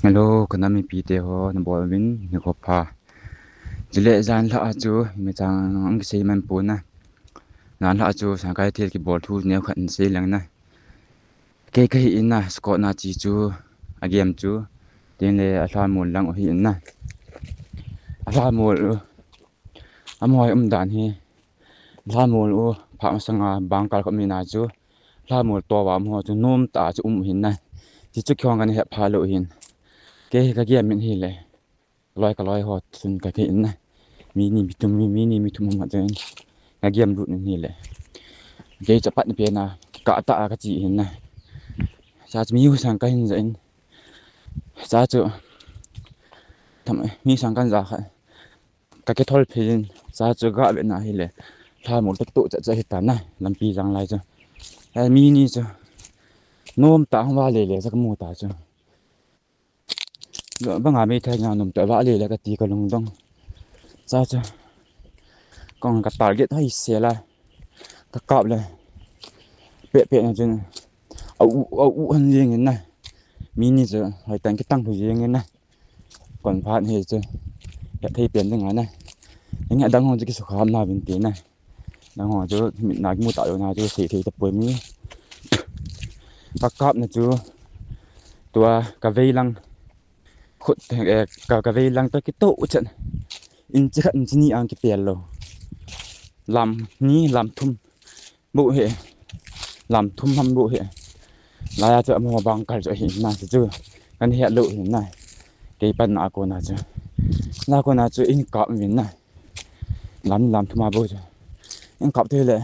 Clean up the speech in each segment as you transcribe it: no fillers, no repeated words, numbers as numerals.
Hello, kana mi pi te ho na bol win ni ko pha. Jile zan la chu mi chang ang sei man pu na. Nan la chu sang kai the ki bol thu ne khan sei lang na. Ke ke hi in na sko na chi chu a game chu tin le a thla mul lang hi in na. A thla mul amoi dan hi. Thla mul u pha ma sanga bang kal ko mi na chu. Thla mul to wa mo chu nom ta chu hin na. Chi chu khyong kan he pha lo hin. Ke ka game min hi le. Loi ka loi ho sun ka ke in na. Mini mitum ma chen nga game lut ni le ge cha pat ni pe na ka ta ka chi hin na cha mi hu sang ka hin zain cha chu tham mi sang kan za kha ka ke thol phin cha chu ga be na hi le tha mo tak tu cha hi ta na lampi jang lai chu mi ni chu nom ta wa le le cha ka mo ta chu ba nga me tha nga nom ta wa le le ka ti ka lung dong cha chu còn cả target hay xe là các cọp này bẹ này trên ấu hơn riêng cái này mini giờ hay đánh cái tăng của riêng cái này còn phát thì chứ thấy tiền như này những ngày đang hồi cái số khám nào bên tiền này đang hồi chứ mình nói mua tạo nào chứ thì tập với mi các cọp này chứ tua cà phê lăng khut cà phê lăng tới cái tổ trận in chứ hận chứ ni ăn cái tiền rồi làm thum bộ hệ làm thum hâm bộ hệ là chợ mua bằng cả chỗ hiện này chứ cái hiện lộ hiện này cái bên nào cô nào chứ là cô nào chứ in cọp miếng này làm thum bộ chứ in cọp thế lệ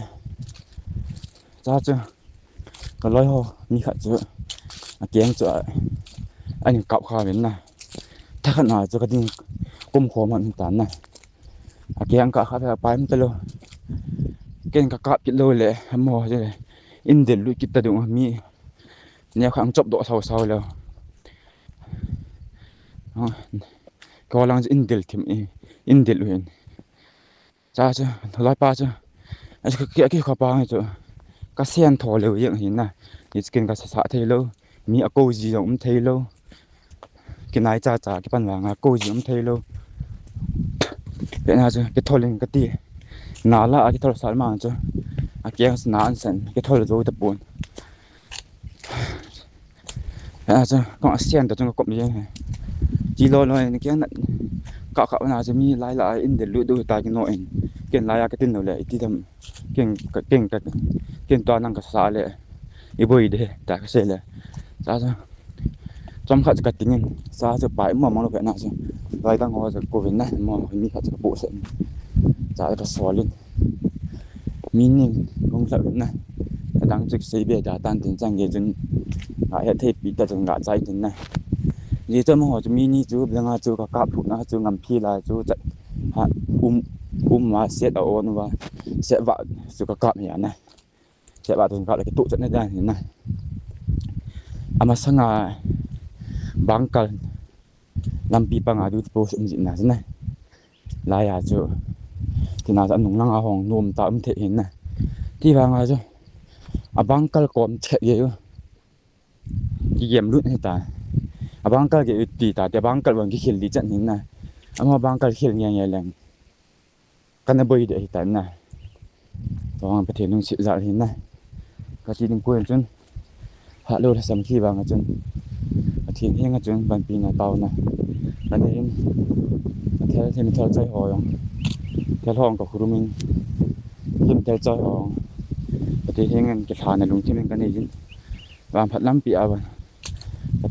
ra chứ cái lối hồ mi khát chứ tiếng chỗ anh cọp kha miếng này thắc nào chứ cái tiếng cung khổ mà mình tán này tiếng cả khá phải bài mình luôn cái cọp cái lối lệ mua chứ in đến lụi kita đúng mi nhà khang chop độ sau rồi có lăng Intel thêm Intel luôn cha chứ lại pa chứ cái khó pa chứ cái sen thò lâu vậy hình này thì skin cái sạ thấy lâu mi ở câu gì cũng thấy lâu cái này cha cái bàn vàng câu gì cũng thấy lâu cái nào chứ cái thò lên cái tì nã là cái thò sạ mà chứ cái nã ăn sen cái thò rồi tập buồn chứ còn sen từ trong cái cụm gì chỉ lo cái này cọ nàoจะมีหลายอินเดียรู้ดูตายกันหน่อยเก่งหลายก็ติดหนูเลยที่ทำเก่งตอนนั่งก็สาเลยอีบุยเดแต่ก็เสียเลยซาจะจำขัดจะกัดติงซาจะไปมั่วมองเราแบบนั้นสิไว้ตั้งหัวจะกูเป็นนะมองมีขัดจะกระปุกเสร็จซาจะสอนลิ้นมีนิ่งคงจะเป็นนะแต่ดังจึกเสียเบียดตันถึงจังเกจนหายเทปปีแต่จนหายใจถึงนะยี่เจ้ามันหัวจะมีนี่จูบยังไงจูกับกาบถูกนะจูงำพี่ลายจูจะฮะมาเสียดเอาโอนว่าเสียว่าจูกับกาบอย่างนั้นเสียว่าถึงกาบเลยตุจะได้ได้เห็นนะอามาสังอาบังกันลำปีปังอาดูโปรสิมจินะใช่ไหมลายอาจูที่น่าจะหนุ่งนั่งอาหงนวมตาเทเห็นนะที่บางอาจูอาบังกันก่อนเทเยอะกี่เกมรุ่นให้ตายabang kal ke uti ta te abang kal bang ki khil di chan hin na ama abang kal khil nge nge lang kana boi de ta na to ang pathe nung si za hin na ka ti ding ko chun ha lo sam khi bang chun athin heng chun ban pi na taw na kan in thel them thel chai ho yong thel hong ka khurumin kim thel chai ho pathe heng an ke thana lung thim kan in bang phat lam pi awan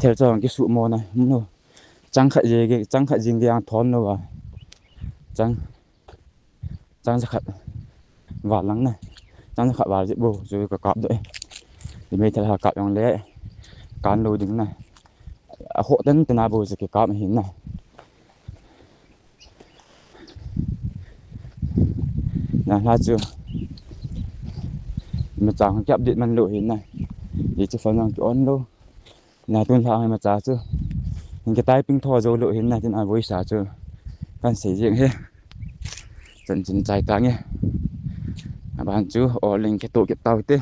theo cho cái sụn mồ này nó trắng khát gì cái ăn thon nó vào trắng sẽ khát vào lắng này trắng sẽ khát vào dễ bù rồi cả cọp đấy thì mấy thằng cọp trong lẽ cán lôi đứng này hộ tấn từ nào bù rồi cái cọp hình này là chưa mà chẳng kẹp điệnมันlội hình này thì chỉ phần là chỗ luôn là tuân thảo hay mà trả chứ những cái tay pin thò rồi lội hình này trên ai với xả chứ cần sử dụng hết dần dần chạy ta nghe bạn chú ở lên cái tổ cái tàu thế